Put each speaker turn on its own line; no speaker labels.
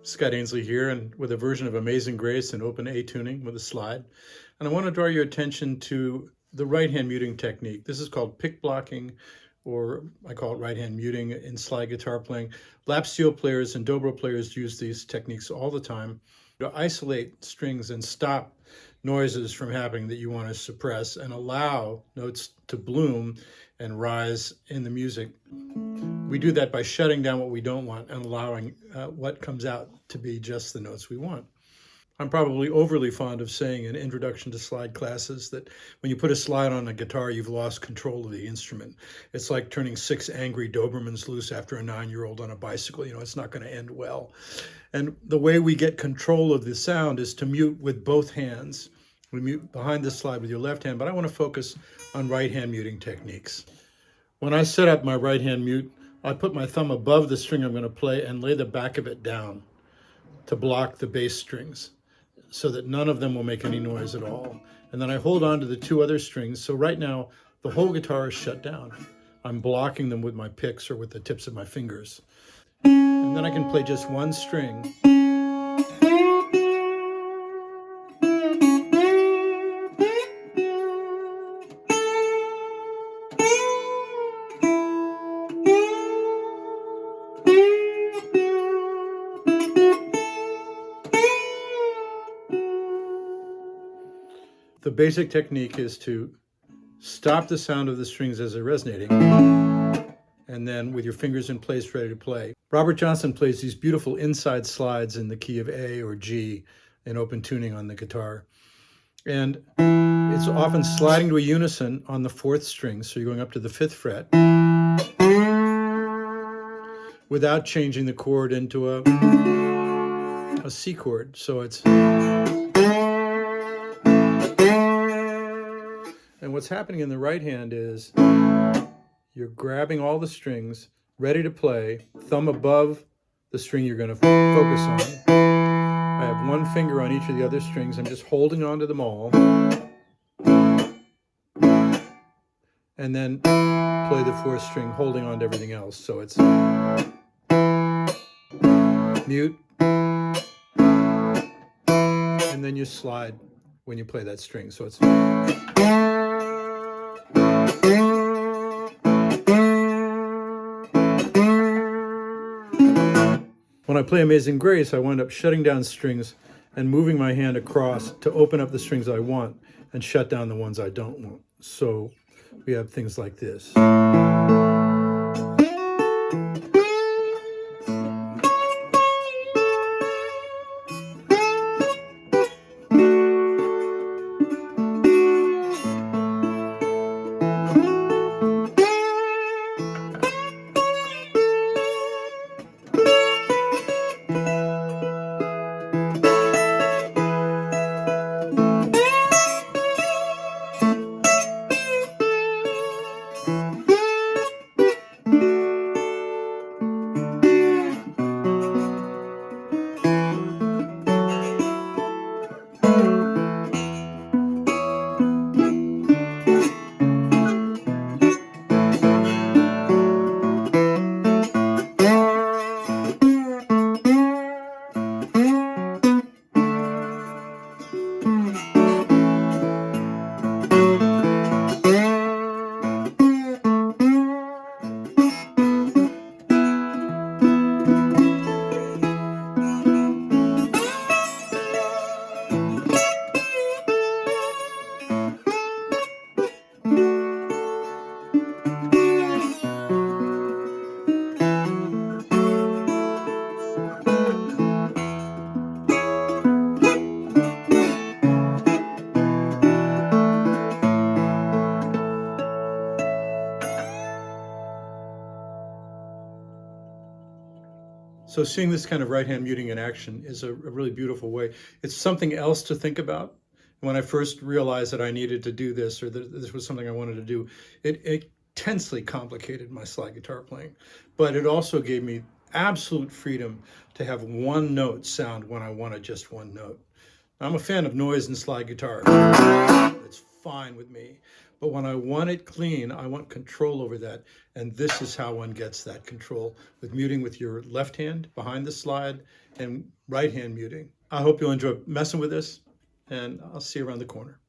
Scott Ainslie here, and with a version of Amazing Grace in open A tuning with a slide. And I want to draw your attention to the right hand muting technique. This is called pick blocking, or I call it right hand muting in slide guitar playing. Lap steel players and dobro players use these techniques all the time to isolate strings and stop noises from happening that you want to suppress and allow notes to bloom and rise in the music. We do that by shutting down what we don't want and allowing what comes out to be just the notes we want. I'm probably overly fond of saying in introduction to slide classes that when you put a slide on a guitar, you've lost control of the instrument. It's like turning 6 angry Dobermans loose after a 9-year-old on a bicycle. It's not going to end well. And the way we get control of the sound is to mute with both hands. We mute behind the slide with your left hand, but I want to focus on right hand muting techniques. When I set up my right hand mute, I put my thumb above the string I'm going to play and lay the back of it down to block the bass strings so that none of them will make any noise at all. And then I hold on to the 2 other strings. So right now, the whole guitar is shut down. I'm blocking them with my picks or with the tips of my fingers. And then I can play just one string. The basic technique is to stop the sound of the strings as they're resonating, and then with your fingers in place, ready to play. Robert Johnson plays these beautiful inside slides in the key of A or G in open tuning on the guitar. And it's often sliding to a unison on the 4th string, so you're going up to the 5th fret, without changing the chord into a C chord. So it's... And what's happening in the right hand is you're grabbing all the strings, ready to play, thumb above the string you're going to focus on. I have one finger on each of the other strings. I'm just holding on to them all. And then play the 4th string, holding on to everything else. So it's mute. And then you slide when you play that string. So it's... When I play Amazing Grace, I wind up shutting down strings and moving my hand across to open up the strings I want and shut down the ones I don't want. So we have things like this. So seeing this kind of right hand muting in action is a really beautiful way. It's something else to think about. When I first realized that I needed to do this, or that this was something I wanted to do, it intensely complicated my slide guitar playing. But it also gave me absolute freedom to have one note sound when I wanted just one note. I'm a fan of noise and slide guitar. It's fine with me. But when I want it clean, I want control over that. And this is how one gets that control, with muting with your left hand behind the slide and right hand muting. I hope you'll enjoy messing with this, and I'll see you around the corner.